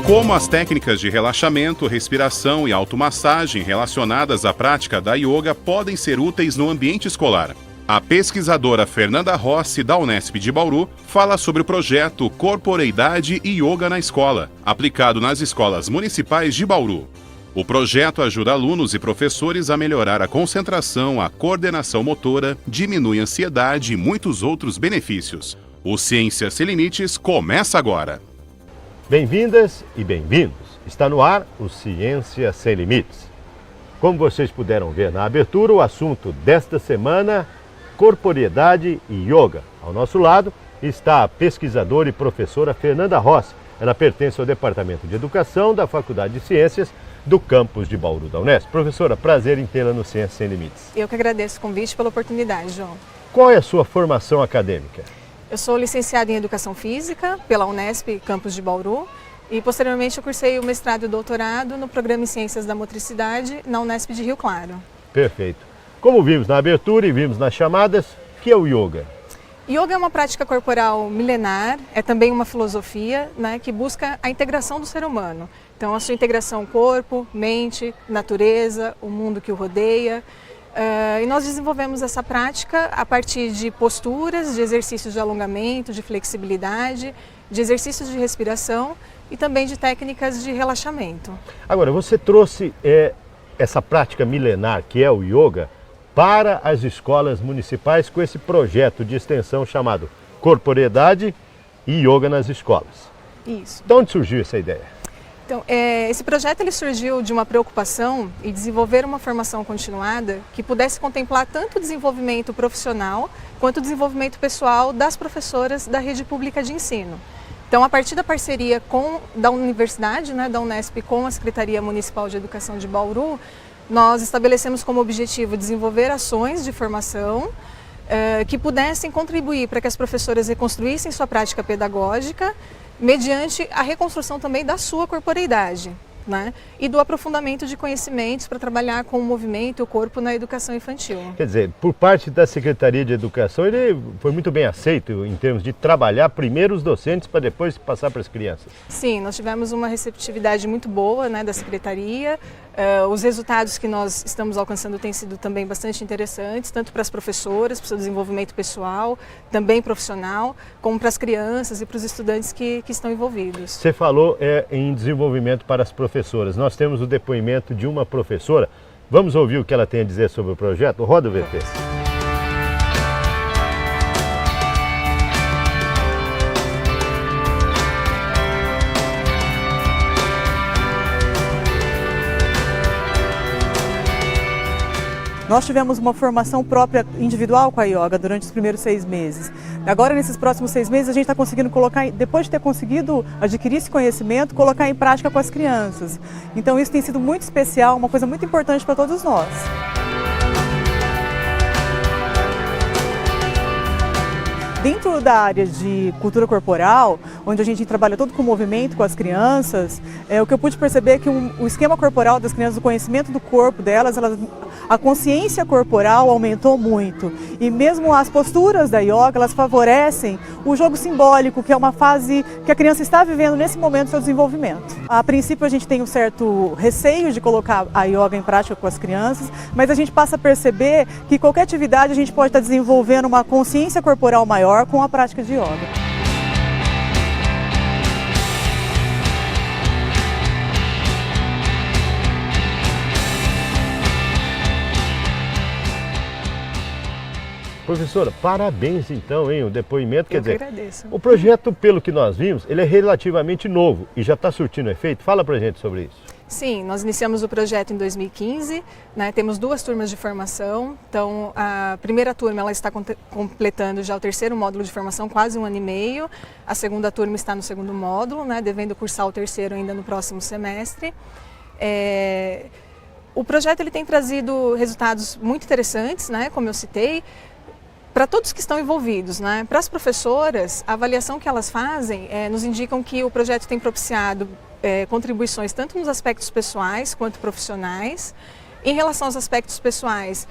Como as técnicas de relaxamento, respiração e automassagem relacionadas à prática da yoga podem ser úteis no ambiente escolar. A pesquisadora Fernanda Rossi, da Unesp de Bauru, fala sobre o projeto Corporeidade e Yoga na Escola, aplicado nas escolas municipais de Bauru. O projeto ajuda alunos e professores a melhorar a concentração, a coordenação motora, diminui a ansiedade e muitos outros benefícios. O Ciência Sem Limites começa agora. Bem-vindas e bem-vindos. Está no ar o Ciência Sem Limites. Como vocês puderam ver na abertura, o assunto desta semana, corporeidade e yoga. Ao nosso lado está a pesquisadora e professora Fernanda Rossi. Ela pertence ao Departamento de Educação da Faculdade de Ciências do campus de Bauru da Unesp. Professora, prazer em tê-la no Ciência Sem Limites. Eu que agradeço o convite pela oportunidade, João. Qual é a sua formação acadêmica? Eu sou licenciada em Educação Física pela Unesp, campus de Bauru, e posteriormente eu cursei o mestrado e o doutorado no Programa em Ciências da Motricidade na Unesp de Rio Claro. Perfeito. Como vimos na abertura e vimos nas chamadas, o que é o yoga? Yoga é uma prática corporal milenar, é também uma filosofia, que busca a integração do ser humano. Então, a sua integração corpo, mente, natureza, o mundo que o rodeia. E nós desenvolvemos essa prática a partir de posturas, de exercícios de alongamento, de flexibilidade, de exercícios de respiração e também de técnicas de relaxamento. Agora, você trouxe essa prática milenar, que é o yoga, para as escolas municipais com esse projeto de extensão chamado Corporeidade e Yoga nas Escolas. Isso. De onde surgiu essa ideia? Então, esse projeto ele surgiu de uma preocupação em desenvolver uma formação continuada que pudesse contemplar tanto o desenvolvimento profissional quanto o desenvolvimento pessoal das professoras da rede pública de ensino. Então, a partir da parceria da universidade, da Unesp, com a Secretaria Municipal de Educação de Bauru, nós estabelecemos como objetivo desenvolver ações de formação que pudessem contribuir para que as professoras reconstruíssem sua prática pedagógica mediante a reconstrução também da sua corporeidade, e do aprofundamento de conhecimentos para trabalhar com o movimento e o corpo na educação infantil. Quer dizer, por parte da Secretaria de Educação, ele foi muito bem aceito em termos de trabalhar primeiro os docentes para depois passar para as crianças. Sim, nós tivemos uma receptividade muito boa da Secretaria. Os resultados que nós estamos alcançando têm sido também bastante interessantes, tanto para as professoras, para o seu desenvolvimento pessoal, também profissional, como para as crianças e para os estudantes que estão envolvidos. Você falou em desenvolvimento para as professoras. Nós temos o depoimento de uma professora. Vamos ouvir o que ela tem a dizer sobre o projeto? Roda o VT. Nós tivemos uma formação própria individual com a yoga durante os primeiros 6 meses. Agora, nesses próximos 6 meses, a gente está conseguindo colocar, depois de ter conseguido adquirir esse conhecimento, colocar em prática com as crianças. Então, isso tem sido muito especial, uma coisa muito importante para todos nós. Dentro da área de cultura corporal, onde a gente trabalha todo com movimento com as crianças, o que eu pude perceber é que o esquema corporal das crianças, o conhecimento do corpo delas, a consciência corporal aumentou muito. E mesmo as posturas da yoga, elas favorecem o jogo simbólico, que é uma fase que a criança está vivendo nesse momento do seu desenvolvimento. A princípio a gente tem um certo receio de colocar a yoga em prática com as crianças, mas a gente passa a perceber que qualquer atividade a gente pode estar desenvolvendo uma consciência corporal maior com a prática de yoga. Professora, parabéns então, o depoimento. Eu que agradeço. O projeto, pelo que nós vimos, ele é relativamente novo e já está surtindo efeito. Fala pra gente sobre isso. Sim, nós iniciamos o projeto em 2015, temos 2 turmas de formação. Então, a primeira turma ela está completando já o 3º módulo de formação, quase 1 ano e meio. A segunda turma está no 2º módulo, devendo cursar o 3º ainda no próximo semestre. O projeto ele tem trazido resultados muito interessantes, como eu citei, para todos que estão envolvidos. Para as professoras, a avaliação que elas fazem nos indicam que o projeto tem propiciado contribuições tanto nos aspectos pessoais quanto profissionais. Em relação aos aspectos pessoais,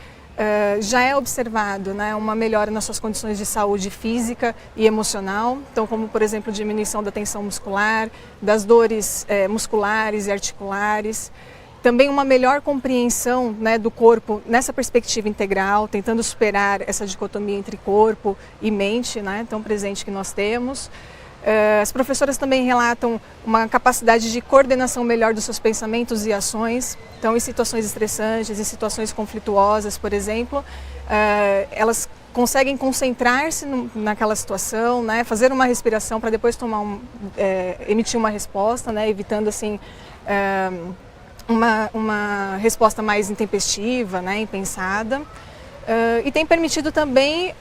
já é observado, né, uma melhora nas suas condições de saúde física e emocional, então como por exemplo diminuição da tensão muscular, das dores musculares e articulares, também uma melhor compreensão, né, do corpo nessa perspectiva integral, tentando superar essa dicotomia entre corpo e mente, né, tão presente que nós temos. As professoras também relatam uma capacidade de coordenação melhor dos seus pensamentos e ações. Então, em situações estressantes, em situações conflituosas, por exemplo, elas conseguem concentrar-se naquela situação, né, fazer uma respiração para depois emitir uma resposta, né, evitando assim uma resposta mais intempestiva, né, impensada. E tem permitido também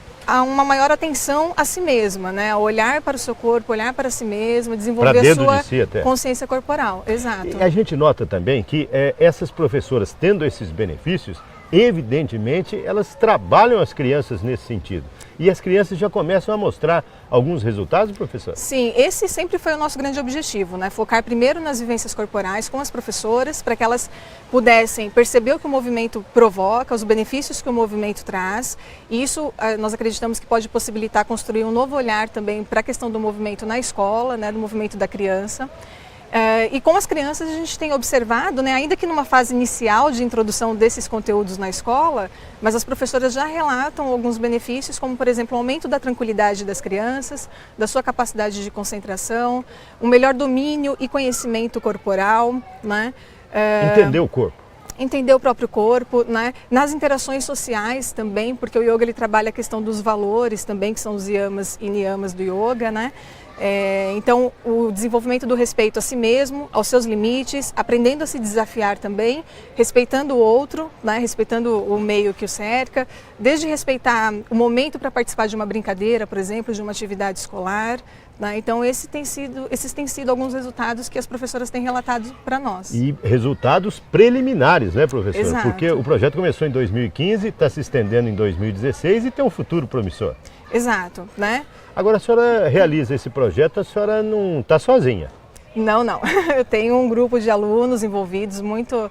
uma maior atenção a si mesma, né? A olhar para o seu corpo, olhar para si mesma, desenvolver a sua consciência corporal. Exato. E a gente nota também que essas professoras, tendo esses benefícios, evidentemente elas trabalham as crianças nesse sentido. E as crianças já começam a mostrar alguns resultados, professor? Sim, esse sempre foi o nosso grande objetivo, né? Focar primeiro nas vivências corporais com as professoras, para que elas pudessem perceber o que o movimento provoca, os benefícios que o movimento traz. E isso nós acreditamos que pode possibilitar construir um novo olhar também para a questão do movimento na escola, né? Do movimento da criança. E com as crianças a gente tem observado, né, ainda que numa fase inicial de introdução desses conteúdos na escola, mas as professoras já relatam alguns benefícios, como por exemplo o aumento da tranquilidade das crianças, da sua capacidade de concentração, um melhor domínio e conhecimento corporal, né? Entender o corpo. Entender o próprio corpo, né? Nas interações sociais também, porque o yoga ele trabalha a questão dos valores também, que são os yamas e niyamas do yoga, né? Então, o desenvolvimento do respeito a si mesmo, aos seus limites, aprendendo a se desafiar também, respeitando o outro, né? Respeitando o meio que o cerca, desde respeitar o momento para participar de uma brincadeira, por exemplo, de uma atividade escolar. Né? Então, esses têm sido alguns resultados que as professoras têm relatado para nós. E resultados preliminares, né, professora? Exato. Porque o projeto começou em 2015, está se estendendo em 2016 e tem um futuro promissor. Exato, né? Agora, a senhora realiza esse projeto, a senhora não está sozinha. Não, não. Eu tenho um grupo de alunos envolvidos muito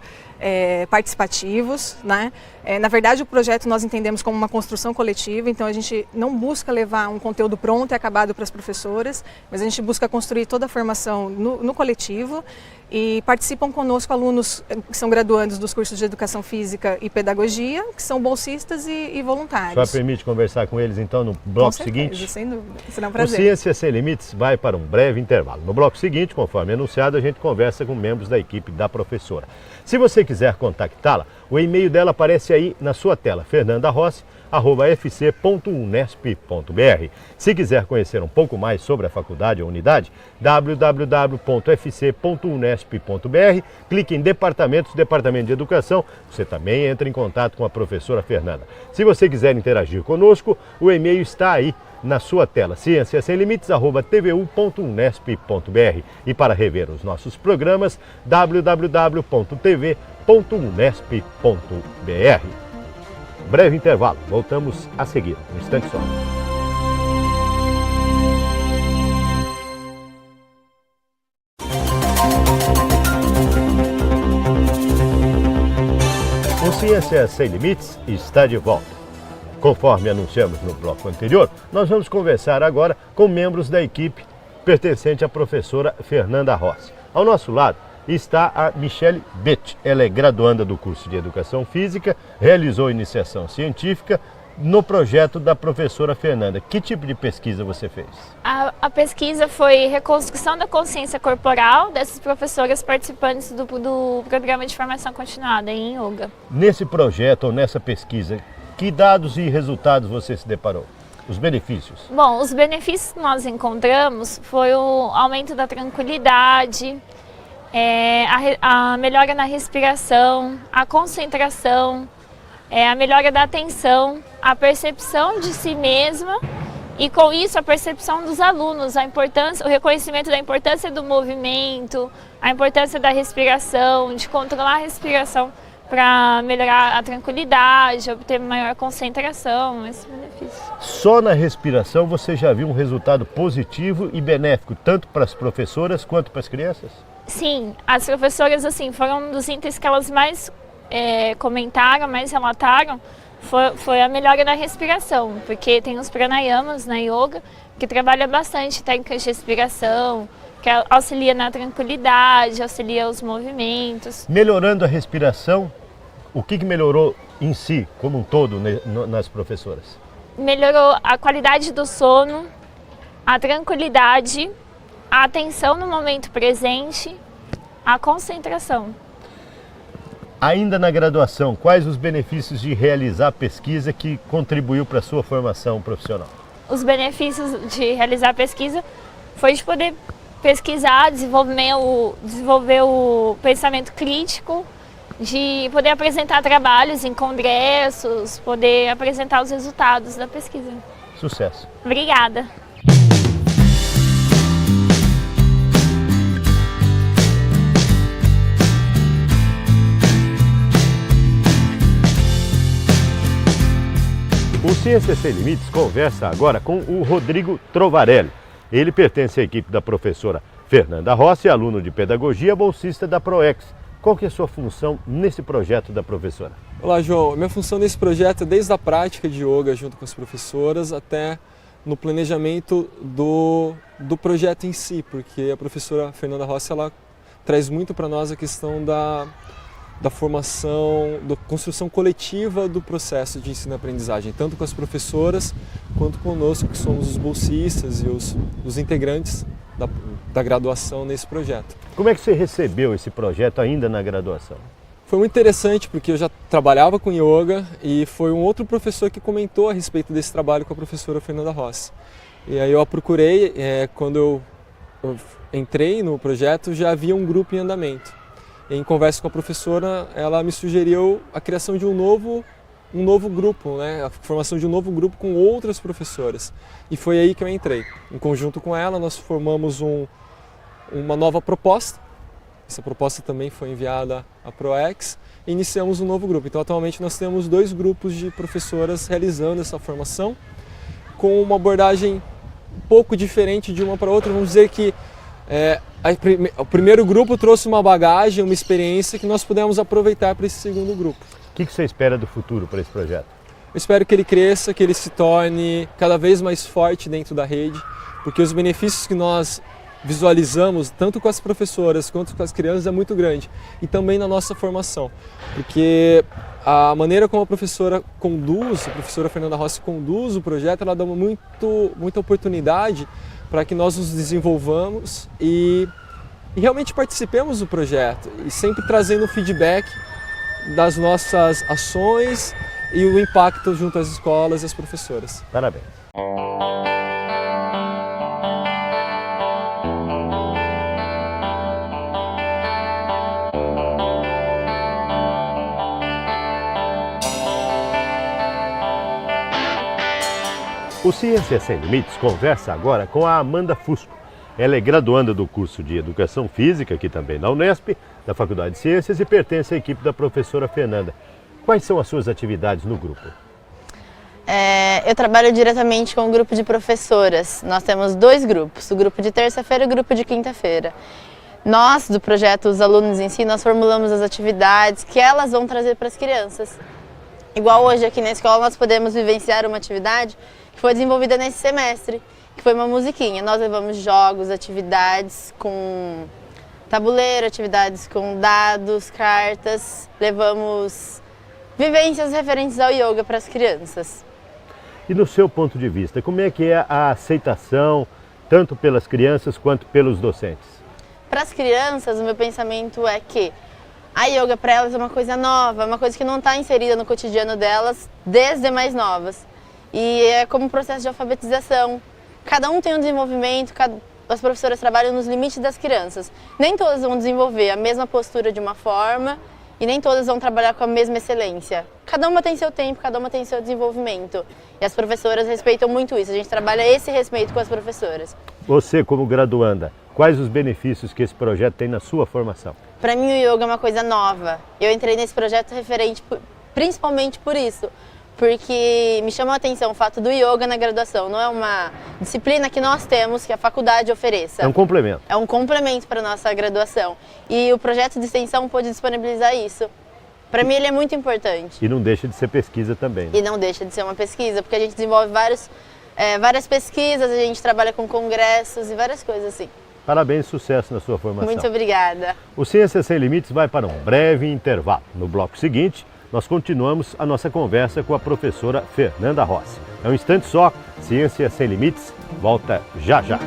participativos, né? Na verdade, o projeto nós entendemos como uma construção coletiva, então a gente não busca levar um conteúdo pronto e acabado para as professoras, mas a gente busca construir toda a formação no coletivo e participam conosco alunos que são graduandos dos cursos de Educação Física e Pedagogia, que são bolsistas e voluntários. A senhora permite conversar com eles então no bloco seguinte? Sem dúvida, será um prazer. O Ciência Sem Limites vai para um breve intervalo. No bloco seguinte, conforme anunciado, a gente conversa com membros da equipe da professora. Se você quiser contactá-la, o e-mail dela aparece aí na sua tela, fernandarossi@fc.unesp.br. Se quiser conhecer um pouco mais sobre a faculdade ou unidade, www.fc.unesp.br, clique em Departamentos, Departamento de Educação, você também entra em contato com a professora Fernanda. Se você quiser interagir conosco, o e-mail está aí na sua tela, cienciasemlimites@tvu.unesp.br. E para rever os nossos programas, www.tv.unesp.br. Breve intervalo, voltamos a seguir, um instante só. O Ciência Sem Limites está de volta. Conforme anunciamos no bloco anterior, nós vamos conversar agora com membros da equipe pertencente à professora Fernanda Rossi. Ao nosso lado está a Michele Bett. Ela é graduanda do curso de Educação Física, realizou iniciação científica no projeto da professora Fernanda. Que tipo de pesquisa você fez? A pesquisa foi reconstrução da consciência corporal dessas professoras participantes do programa de formação continuada em yoga. Nesse projeto ou nessa pesquisa, que dados e resultados você se deparou? Os benefícios? Bom, os benefícios que nós encontramos foi o aumento da tranquilidade, a melhora na respiração, a concentração, a melhora da atenção, a percepção de si mesma e com isso a percepção dos alunos, a importância, o reconhecimento da importância do movimento, a importância da respiração, de controlar a respiração para melhorar a tranquilidade, obter maior concentração, esses benefícios. Só na respiração você já viu um resultado positivo e benéfico, tanto para as professoras quanto para as crianças? Sim, as professoras assim, foram um dos itens que elas mais comentaram, mais relataram, foi a melhora na respiração, porque tem os pranayamas na yoga que trabalha bastante técnicas de respiração, que auxilia na tranquilidade, auxilia os movimentos. Melhorando a respiração, o que melhorou em si, como um todo, nas professoras? Melhorou a qualidade do sono, a tranquilidade, a atenção no momento presente, a concentração. Ainda na graduação, quais os benefícios de realizar pesquisa que contribuiu para a sua formação profissional? Os benefícios de realizar pesquisa foi de poder pesquisar, desenvolver o pensamento crítico, de poder apresentar trabalhos em congressos, poder apresentar os resultados da pesquisa. Sucesso! Obrigada! O Ciência Sem Limites conversa agora com o Rodrigo Trovarelli. Ele pertence à equipe da professora Fernanda Rossi, aluno de pedagogia, bolsista da ProEx. Qual que é a sua função nesse projeto da professora? Olá, João. Minha função nesse projeto é desde a prática de yoga junto com as professoras até no planejamento do projeto em si, porque a professora Fernanda Rossi ela traz muito para nós a questão da formação, da construção coletiva do processo de ensino-aprendizagem, tanto com as professoras quanto conosco, que somos os bolsistas e os integrantes da graduação nesse projeto. Como é que você recebeu esse projeto ainda na graduação? Foi muito interessante porque eu já trabalhava com yoga e foi um outro professor que comentou a respeito desse trabalho com a professora Fernanda Rossi. E aí eu a procurei, quando eu entrei no projeto já havia um grupo em andamento. Em conversa com a professora, ela me sugeriu a criação de um novo grupo, né? A formação de um novo grupo com outras professoras. E foi aí que eu entrei. Em conjunto com ela, nós formamos uma nova proposta. Essa proposta também foi enviada à ProEx e iniciamos um novo grupo. Então, atualmente, nós temos 2 grupos de professoras realizando essa formação com uma abordagem um pouco diferente de uma para outra. Vamos dizer que o primeiro grupo trouxe uma bagagem, uma experiência que nós pudemos aproveitar para esse segundo grupo. O que você espera do futuro para esse projeto? Eu espero que ele cresça, que ele se torne cada vez mais forte dentro da rede, porque os benefícios que nós visualizamos, tanto com as professoras quanto com as crianças, é muito grande. E também na nossa formação, porque a maneira como a professora Fernanda Rossi conduz o projeto, ela dá muita oportunidade para que nós nos desenvolvamos e realmente participemos do projeto e sempre trazendo feedback das nossas ações e o impacto junto às escolas e às professoras. Parabéns! O Ciência Sem Limites conversa agora com a Amanda Fusco. Ela é graduanda do curso de Educação Física, aqui também na Unesp, da Faculdade de Ciências, e pertence à equipe da professora Fernanda. Quais são as suas atividades no grupo? Eu trabalho diretamente com o grupo de professoras. Nós temos 2 grupos, o grupo de terça-feira e o grupo de quinta-feira. Nós, do projeto Os Alunos em Si, nós formulamos as atividades que elas vão trazer para as crianças. Igual hoje aqui na escola nós podemos vivenciar uma atividade que foi desenvolvida nesse semestre, que foi uma musiquinha. Nós levamos jogos, atividades com tabuleiro, atividades com dados, cartas, levamos vivências referentes ao yoga para as crianças. E no seu ponto de vista, como é que é a aceitação, tanto pelas crianças quanto pelos docentes? Para as crianças, o meu pensamento é que a yoga para elas é uma coisa nova, é uma coisa que não está inserida no cotidiano delas desde mais novas. E é como um processo de alfabetização. Cada um tem um desenvolvimento, as professoras trabalham nos limites das crianças. Nem todas vão desenvolver a mesma postura de uma forma e nem todas vão trabalhar com a mesma excelência. Cada uma tem seu tempo, cada uma tem seu desenvolvimento. E as professoras respeitam muito isso, a gente trabalha esse respeito com as professoras. Você, como graduanda, quais os benefícios que esse projeto tem na sua formação? Para mim o yoga é uma coisa nova. Eu entrei nesse projeto principalmente por isso. Porque me chamou a atenção o fato do yoga na graduação. Não é uma disciplina que nós temos, que a faculdade ofereça. É um complemento. É um complemento para a nossa graduação. E o projeto de extensão pôde disponibilizar isso. Para mim ele é muito importante. E não deixa de ser pesquisa também, né? E não deixa de ser uma pesquisa, porque a gente desenvolve várias pesquisas, a gente trabalha com congressos e várias coisas assim. Parabéns e sucesso na sua formação. Muito obrigada. O Ciência Sem Limites vai para um breve intervalo. No bloco seguinte, nós continuamos a nossa conversa com a professora Fernanda Rossi. É um instante só, Ciência Sem Limites volta já já.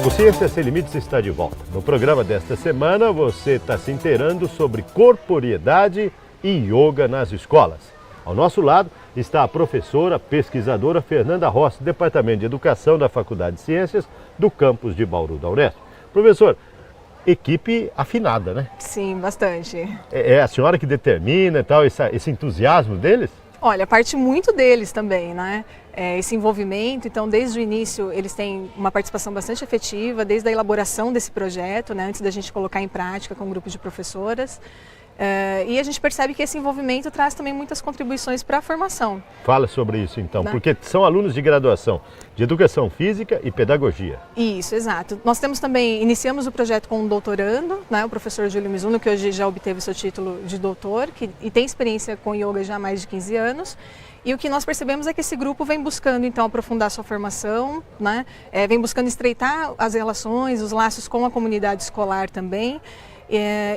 O Ciência Sem Limites está de volta. No programa desta semana, você está se inteirando sobre corporeidade e yoga nas escolas. Ao nosso lado está a professora, pesquisadora Fernanda Rossi, do Departamento de Educação da Faculdade de Ciências do campus de Bauru da Unesp. Professor, equipe afinada, né? Sim, bastante. É a senhora que determina e tal, esse entusiasmo deles? Olha, parte muito deles também, né? Esse envolvimento, então desde o início eles têm uma participação bastante efetiva, desde a elaboração desse projeto, né, antes da gente colocar em prática com um grupo de professoras. E a gente percebe que esse envolvimento traz também muitas contribuições para a formação. Fala sobre isso então, porque são alunos de graduação de Educação Física e Pedagogia. Isso, exato. Nós temos também, iniciamos o projeto com um doutorando, né, o professor Júlio Mizuno, que hoje já obteve seu título de doutor, e tem experiência com yoga já há mais de 15 anos. E o que nós percebemos é que esse grupo vem buscando, então, aprofundar sua formação, né? Vem buscando estreitar as relações, os laços com a comunidade escolar também.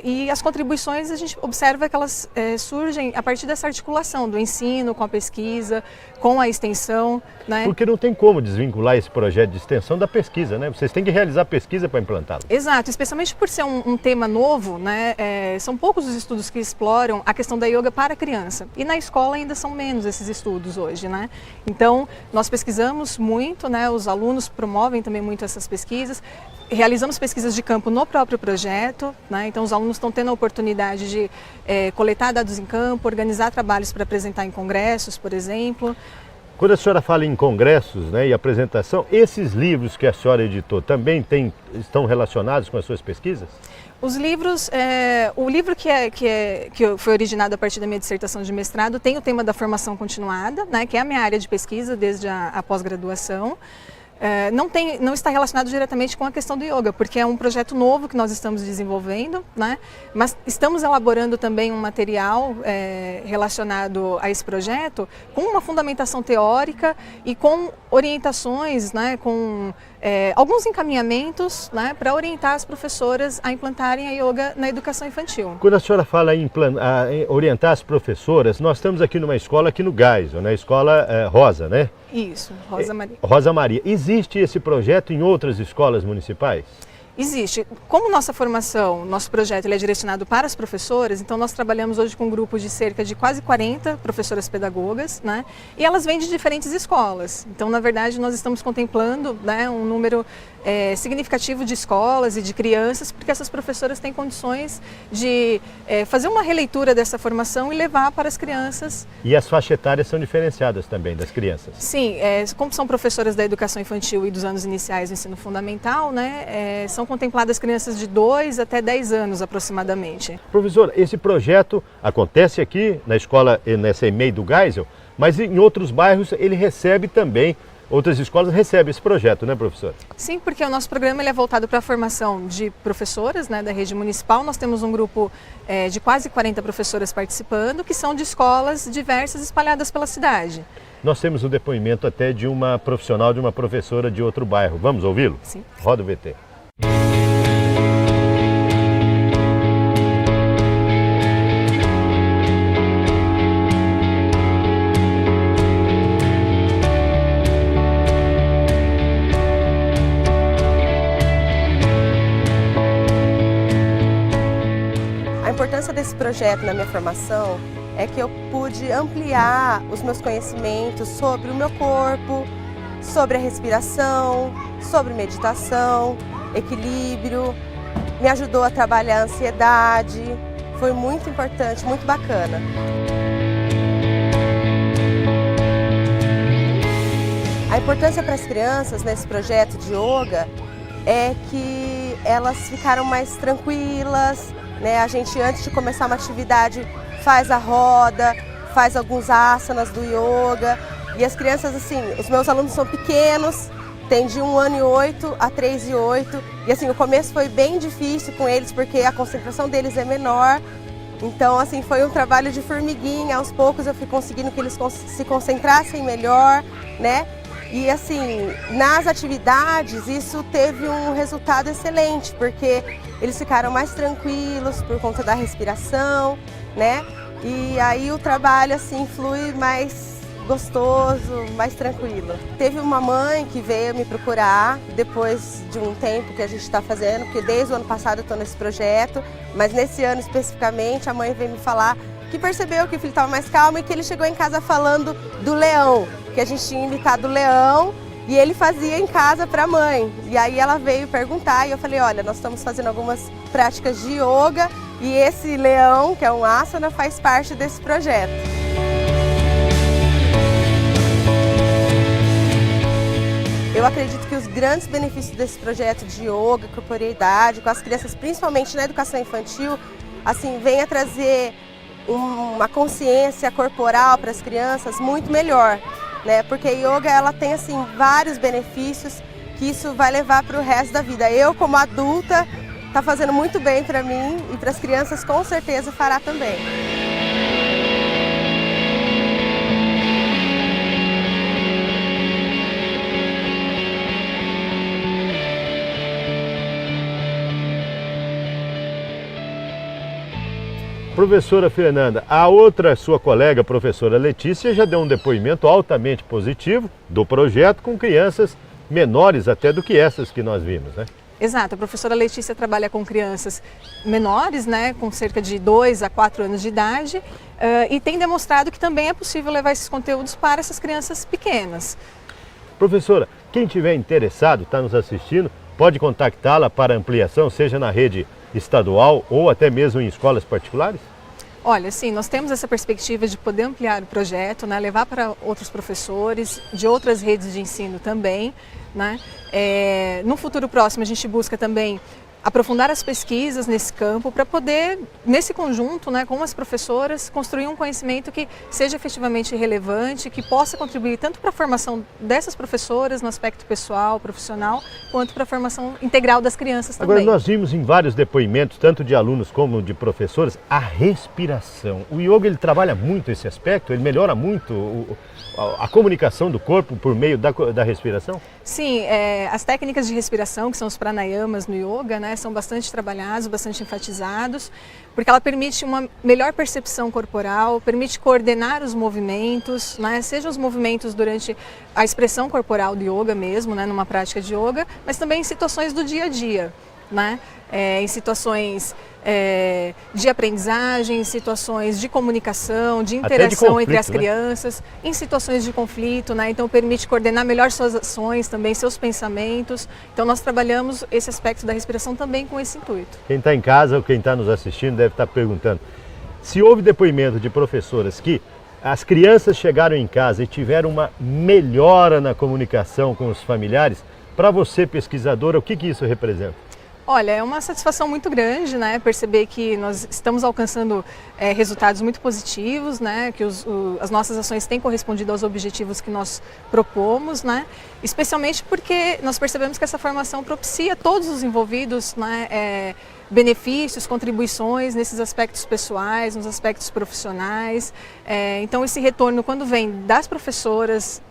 E as contribuições a gente observa que elas surgem a partir dessa articulação do ensino com a pesquisa, com a extensão, né? Porque não tem como desvincular esse projeto de extensão da pesquisa, né? Vocês têm que realizar pesquisa para implantá-lo. Exato, especialmente por ser um tema novo, né? São poucos os estudos que exploram a questão da yoga para a criança. E na escola ainda são menos esses estudos hoje, né? Então, nós pesquisamos muito, né? Os alunos promovem também muito essas pesquisas. Realizamos pesquisas de campo no próprio projeto, né? Então os alunos estão tendo a oportunidade de coletar dados em campo, organizar trabalhos para apresentar em congressos, por exemplo. Quando a senhora fala em congressos, né, e apresentação, esses livros que a senhora editou também estão relacionados com as suas pesquisas? Os livros, o livro que foi originado a partir da minha dissertação de mestrado tem o tema da formação continuada, né, que é a minha área de pesquisa desde a pós-graduação. Não está relacionado diretamente com a questão do yoga, porque é um projeto novo que nós estamos desenvolvendo, né? Mas estamos elaborando também um material relacionado a esse projeto com uma fundamentação teórica e com orientações, né? Com alguns encaminhamentos, né? Para orientar as professoras a implantarem a yoga na educação infantil. Quando a senhora fala em orientar as professoras, nós estamos aqui numa escola aqui no Geisel, na escola Rosa, né? Isso, Rosa Maria. Rosa Maria. Existe esse projeto em outras escolas municipais? Existe. Como nossa formação, nosso projeto ele é direcionado para as professoras, então nós trabalhamos hoje com um grupo de cerca de quase 40 professoras pedagogas, né? E elas vêm de diferentes escolas. Então, na verdade, nós estamos contemplando, né, um número significativo de escolas e de crianças, porque essas professoras têm condições de fazer uma releitura dessa formação e levar para as crianças. E as faixas etárias são diferenciadas também das crianças? Sim, como são professoras da educação infantil e dos anos iniciais do ensino fundamental, né, são contempladas crianças de 2 até 10 anos aproximadamente. Professor, esse projeto acontece aqui na escola, nessa EMEI do Geisel, mas em outros bairros ele recebe também, outras escolas recebem esse projeto, né, professor? Sim, porque o nosso programa ele é voltado para a formação de professoras, né, da rede municipal. Nós temos um grupo de quase 40 professoras participando, que são de escolas diversas espalhadas pela cidade. Nós temos um depoimento até de uma profissional, de uma professora de outro bairro. Vamos ouvi-lo? Sim. Roda o VT. A importância desse projeto na minha formação é que eu pude ampliar os meus conhecimentos sobre o meu corpo, sobre a respiração, sobre meditação, equilíbrio, me ajudou a trabalhar a ansiedade, foi muito importante, muito bacana. A importância para as crianças nesse projeto de yoga é que elas ficaram mais tranquilas, né? A gente, antes de começar uma atividade, faz a roda, faz alguns asanas do yoga, E as crianças, assim, os meus alunos são pequenos, tem de 1 ano e 8 a 3 e 8. E assim, o começo foi bem difícil com eles, porque a concentração deles é menor. Então, assim, foi um trabalho de formiguinha. Aos poucos eu fui conseguindo que eles se concentrassem melhor, né? E assim, nas atividades, isso teve um resultado excelente, porque eles ficaram mais tranquilos por conta da respiração, né? E aí o trabalho, assim, flui mais gostoso, mais tranquilo. Teve uma mãe que veio me procurar depois de um tempo que a gente está fazendo, porque desde o ano passado eu estou nesse projeto, mas nesse ano especificamente a mãe veio me falar que percebeu que o filho estava mais calmo e que ele chegou em casa falando do leão, que a gente tinha imitado o leão e ele fazia em casa para a mãe. E aí ela veio perguntar e eu falei, olha, nós estamos fazendo algumas práticas de yoga e esse leão, que é um asana, faz parte desse projeto. Eu acredito que os grandes benefícios desse projeto de yoga, corporeidade, com as crianças, principalmente na educação infantil, assim, vem a trazer uma consciência corporal para as crianças muito melhor, né? Porque a yoga, ela tem, assim, vários benefícios que isso vai levar para o resto da vida. Eu, como adulta, está fazendo muito bem para mim e para as crianças, com certeza, fará também. Professora Fernanda, a outra sua colega, professora Letícia, já deu um depoimento altamente positivo do projeto com crianças menores até do que essas que nós vimos, né? Exato, a professora Letícia trabalha com crianças menores, né, com cerca de 2 a 4 anos de idade, e tem demonstrado que também é possível levar esses conteúdos para essas crianças pequenas. Professora, quem tiver interessado, está nos assistindo, pode contactá-la para ampliação, seja na rede estadual ou até mesmo em escolas particulares? Olha, sim, nós temos essa perspectiva de poder ampliar o projeto, né, levar para outros professores de outras redes de ensino também, né? No futuro próximo a gente busca também aprofundar as pesquisas nesse campo para poder, nesse conjunto, né, com as professoras, construir um conhecimento que seja efetivamente relevante, que possa contribuir tanto para a formação dessas professoras no aspecto pessoal, profissional, quanto para a formação integral das crianças também. Agora, nós vimos em vários depoimentos, tanto de alunos como de professores, a respiração. O yoga, ele trabalha muito esse aspecto, ele melhora muito a comunicação do corpo por meio da respiração? Sim, as técnicas de respiração, que são os pranayamas no yoga, né, são bastante trabalhados, bastante enfatizados, porque ela permite uma melhor percepção corporal, permite coordenar os movimentos, né, sejam os movimentos durante a expressão corporal do yoga mesmo, né, numa prática de yoga, mas também em situações do dia a dia, né, em situações de aprendizagem, em situações de comunicação, de interação conflito, entre as crianças, né? Em situações de conflito, né? Então permite coordenar melhor suas ações, também seus pensamentos. Então nós trabalhamos esse aspecto da respiração também com esse intuito. Quem está em casa ou quem está nos assistindo deve estar perguntando, se houve depoimento de professoras que as crianças chegaram em casa e tiveram uma melhora na comunicação com os familiares, para você, pesquisadora, o que isso representa? Olha, é uma satisfação muito grande, né, perceber que nós estamos alcançando resultados muito positivos, né, que as nossas ações têm correspondido aos objetivos que nós propomos, né, especialmente porque nós percebemos que essa formação propicia a todos os envolvidos, né, benefícios, contribuições nesses aspectos pessoais, nos aspectos profissionais. Então esse retorno, quando vem das professoras,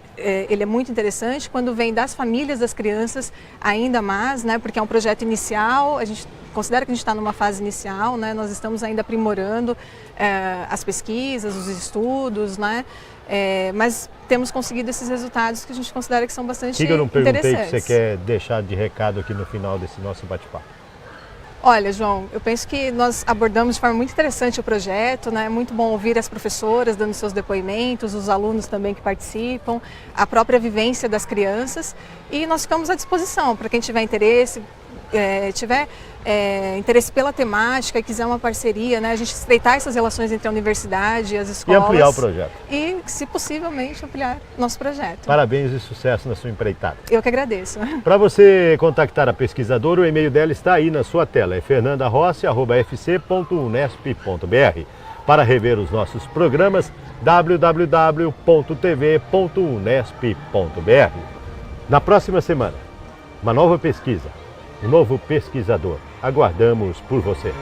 ele é muito interessante, quando vem das famílias das crianças ainda mais, né, porque é um projeto inicial, a gente considera que a gente está numa fase inicial, né, nós estamos ainda aprimorando as pesquisas, os estudos, né, mas temos conseguido esses resultados que a gente considera que são bastante interessantes. Eu não perguntei o que você quer deixar de recado aqui no final desse nosso bate-papo. Olha, João, eu penso que nós abordamos de forma muito interessante o projeto, né? É muito bom ouvir as professoras dando seus depoimentos, os alunos também que participam, a própria vivência das crianças, e nós ficamos à disposição para quem tiver interesse, interesse pela temática e quiser uma parceria, né? A gente estreitar essas relações entre a universidade e as escolas. E ampliar o projeto. E, se possivelmente, ampliar nosso projeto. Parabéns e sucesso na sua empreitada. Eu que agradeço. Para você contactar a pesquisadora, o e-mail dela está aí na sua tela, é fernandarossi@fc.unesp.br. Para rever os nossos programas, www.tv.unesp.br. Na próxima semana, uma nova pesquisa, um novo pesquisador. Aguardamos por você.